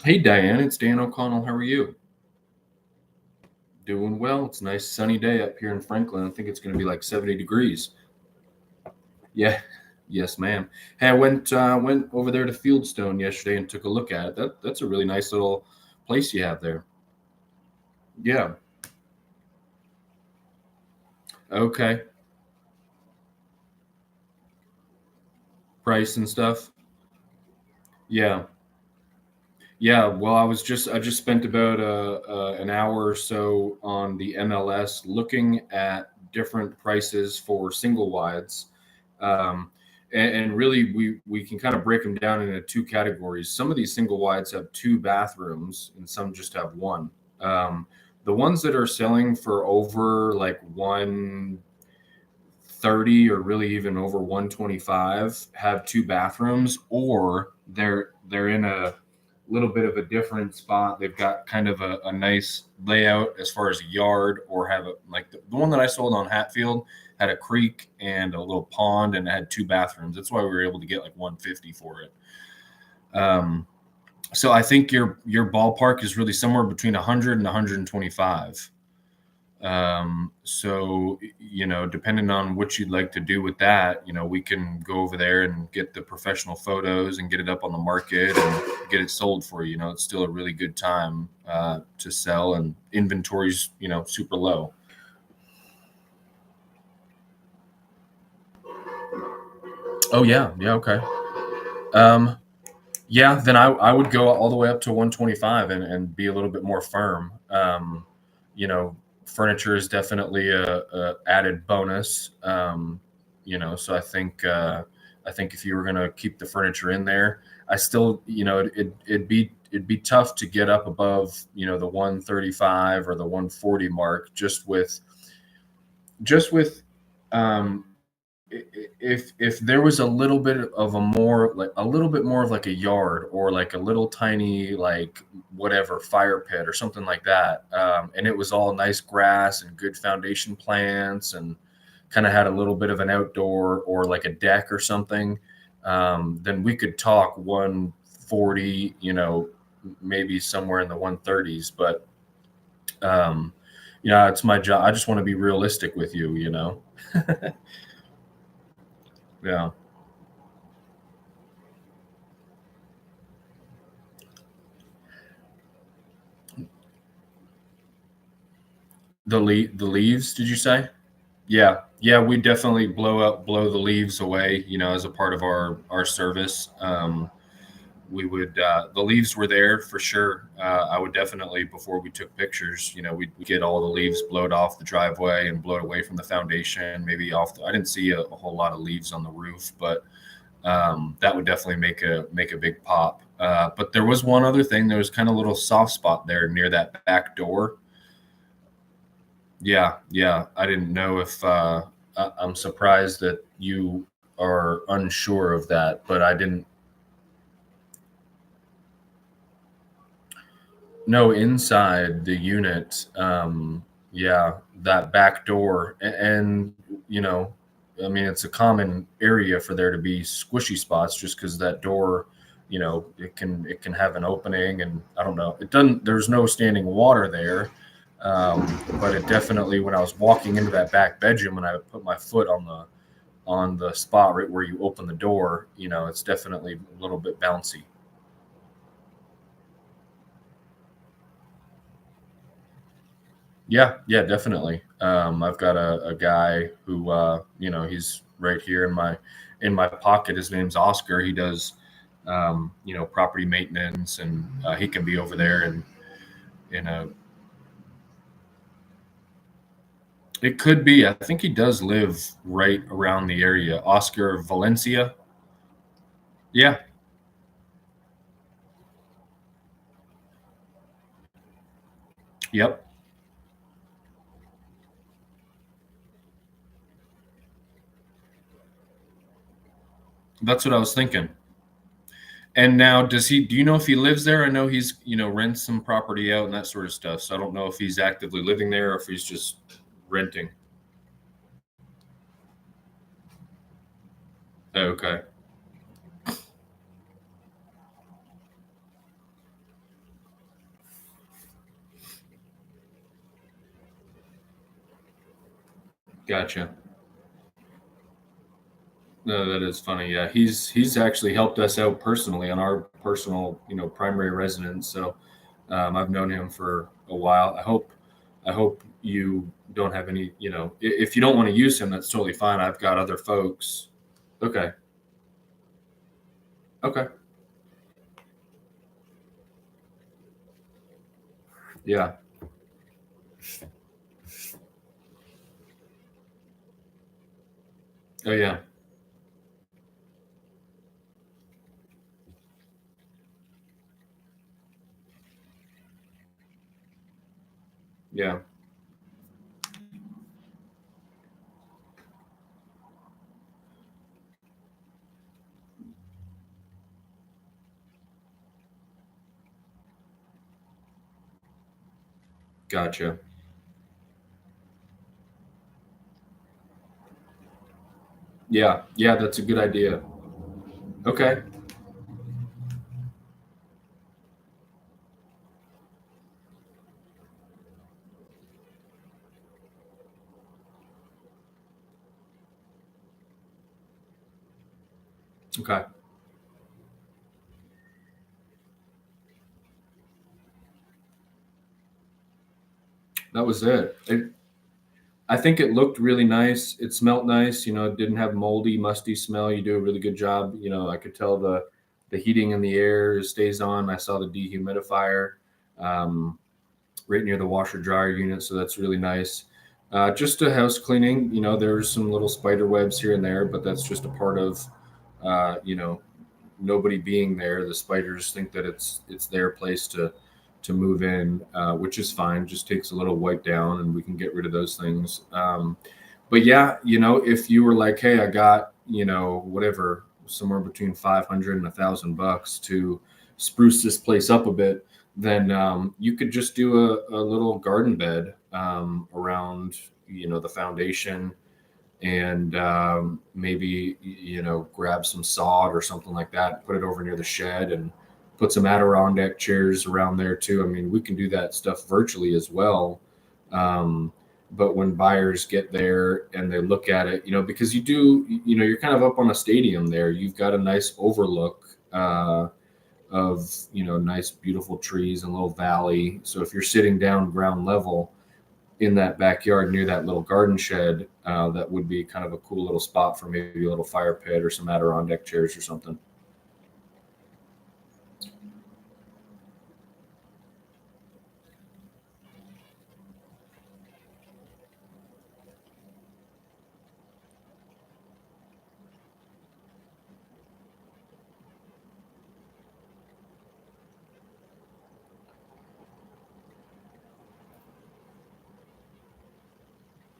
Hey Diane, it's Dan O'Connell. How are you? Doing well. It's a nice sunny day up here in Franklin. I think it's going to be like 70 degrees. Yeah, yes, ma'am. Hey, I went over there to Fieldstone yesterday and took a look at it. That's a really nice little place you have there. Yeah. Okay. Price and stuff. Yeah. Yeah. Well, I just spent about an hour or so on the MLS looking at different prices for single wides. Um, and really, we can kind of break them down into two categories. Some of these single wides have two bathrooms, and some just have one. Um, the ones that are selling for over like 130 or really even over 125 have two bathrooms, or they're in a little bit of a different spot. They've got kind of a nice layout as far as a yard, or have a like the one that I sold on Hatfield had a creek and a little pond and it had two bathrooms. That's why we were able to get like 150 for it. Um, so I think your ballpark is really somewhere between 100 and 125. So depending on what you'd like to do with that, we can go over there and get the professional photos and get it up on the market and get it sold for you. It's still a really good time to sell, and inventory's super low. Oh yeah, yeah, okay. Um, yeah, then I would go all the way up to 125 and be a little bit more firm. You know, Furniture is definitely a added bonus. So I think if you were gonna keep the furniture in there, I still, it'd be tough to get up above, the 135 or the 140 mark, just with um, if there was a little bit of a little bit more of like a yard, or like a little tiny, like whatever, fire pit or something like that, and it was all nice grass and good foundation plants, and kind of had a little bit of an outdoor or like a deck or something, then we could talk 140, maybe somewhere in the 130s. But um, it's my job. I just want to be realistic with you. Yeah. The leaves, did you say? Yeah, yeah, we definitely blow the leaves away, as a part of our service. We would The leaves were there for sure. I would definitely, before we took pictures, we'd get all the leaves blowed off the driveway and blowed away from the foundation, maybe I didn't see a whole lot of leaves on the roof, but that would definitely make a big pop. But there was one other thing. There was kind of a little soft spot there near that back door. Yeah, yeah. I didn't know if I'm surprised that you are unsure of that, but I didn't know inside the unit. Yeah, that back door, and you know, I mean, it's a common area for there to be squishy spots, just because that door, it can have an opening, and I don't know. It doesn't. There's no standing water there. But it definitely, when I was walking into that back bedroom and I put my foot on the spot right where you open the door, it's definitely a little bit bouncy. Yeah, yeah, definitely. I've got a guy who, he's right here in my pocket. His name's Oscar. He does, property maintenance, and he can be over there, and in a. It could be. I think he does live right around the area. Oscar Valencia. Yeah, yep. That's what I was thinking. And now, do you know if he lives there? I know he's, rents some property out and that sort of stuff. So I don't know if he's actively living there or if he's just renting. Okay. Gotcha. No, that is funny. Yeah, he's actually helped us out personally on our personal, primary residence. So I've known him for a while. I hope you don't have any. If you don't want to use him, that's totally fine. I've got other folks. Okay. Okay. Yeah. Oh yeah. Yeah. Gotcha. Yeah. Yeah. That's a good idea. Okay. Okay. That was it. I think it looked really nice. It smelled nice. It didn't have moldy, musty smell. You do a really good job. I could tell the heating in the air stays on. I saw the dehumidifier um, right near the washer dryer unit, so that's really nice. Just a house cleaning. There's some little spider webs here and there, but that's just a part of uh, you know nobody being there. The spiders think that it's their place to move in, which is fine. Just takes a little wipe down, and we can get rid of those things. But yeah, if you were like, hey, I got whatever, somewhere between 500 and $1,000 to spruce this place up a bit, then you could just do a little garden bed around the foundation, and maybe grab some sod or something like that, put it over near the shed, and put some Adirondack chairs around there too. I mean, we can do that stuff virtually as well. um, but when buyers get there and they look at it, because you're kind of up on a stadium there, you've got a nice overlook of nice beautiful trees and little valley. So if you're sitting down ground level in that backyard near that little garden shed, that would be kind of a cool little spot for maybe a little fire pit or some Adirondack chairs or something.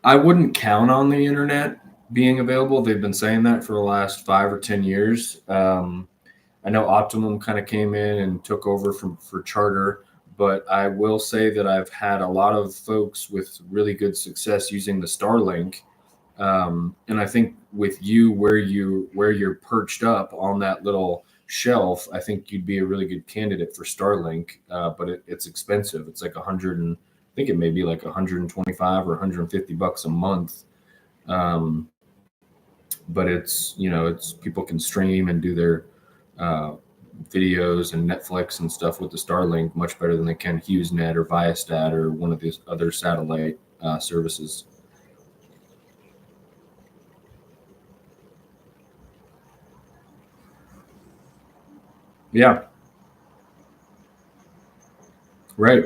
I wouldn't count on the internet being available. They've been saying that for the last 5 or 10 years. I know Optimum kind of came in and took over for Charter, but I will say that I've had a lot of folks with really good success using the Starlink. And I think with you, where you're perched up on that little shelf, I think you'd be a really good candidate for Starlink. But it's expensive. It's like 100, and I think it may be like 125 or $150 a month. Um, but it's people can stream and do their uh, videos and Netflix and stuff with the Starlink much better than they can HughesNet or Viasat or one of these other satellite services. Yeah, right.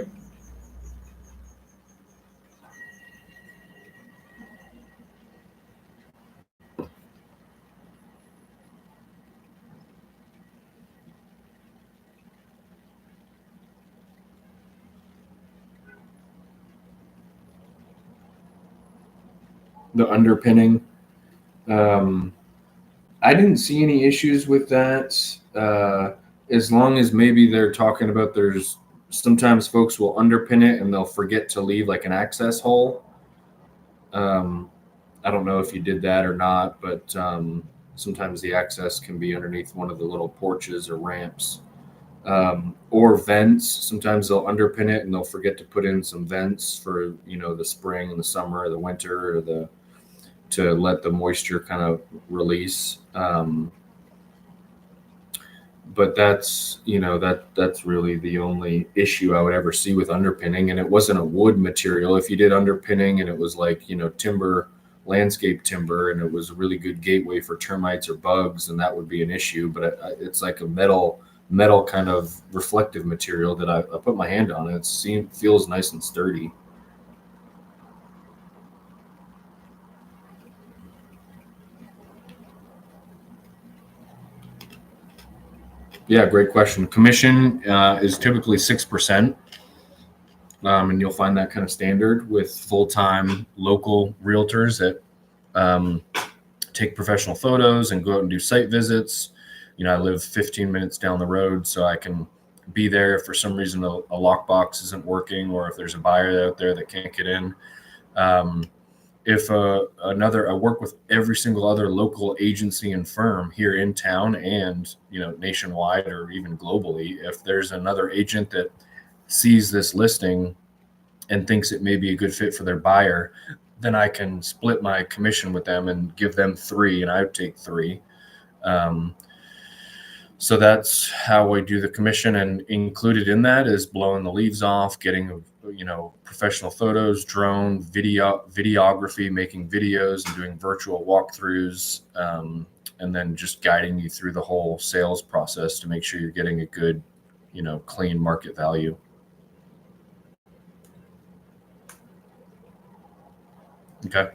The underpinning. Um, I didn't see any issues with that. As long as maybe they're talking about there's sometimes folks will underpin it and they'll forget to leave like an access hole. Um, I don't know if you did that or not, but sometimes the access can be underneath one of the little porches or ramps, or vents. Sometimes they'll underpin it and they'll forget to put in some vents for the spring and the summer or the winter or the to let the moisture kind of release. But that's, that's really the only issue I would ever see with underpinning. And it wasn't a wood material. If you did underpinning and it was like, timber, landscape timber, and it was a really good gateway for termites or bugs, and that would be an issue. But it's like a metal kind of reflective material that I put my hand on. It feels nice and sturdy. Yeah, great question. Commission is typically 6%. And you'll find that kind of standard with full-time local realtors that take professional photos and go out and do site visits. I live 15 minutes down the road, so I can be there if for some reason a lockbox isn't working, or if there's a buyer out there that can't get in. If I work with every single other local agency and firm here in town and, nationwide or even globally. If there's another agent that sees this listing and thinks it may be a good fit for their buyer, then I can split my commission with them and give them 3 and I would take 3. So that's how I do the commission, and included in that is blowing the leaves off, getting, professional photos, drone, videography, making videos and doing virtual walkthroughs, and then just guiding you through the whole sales process to make sure you're getting a good, clean market value. Okay.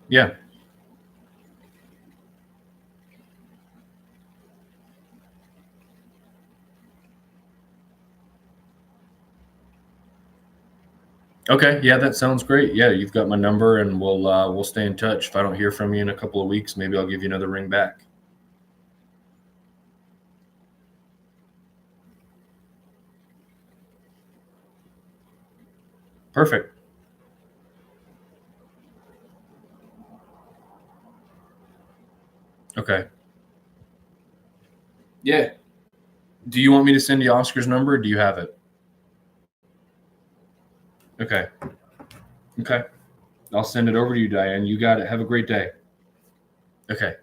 Yeah. Okay. Yeah, that sounds great. Yeah, you've got my number, and we'll stay in touch. If I don't hear from you in a couple of weeks, maybe I'll give you another ring back. Perfect. Okay. Yeah. Do you want me to send you Oscar's number, or do you have it? Okay. Okay. I'll send it over to you, Diane. You got it. Have a great day. Okay.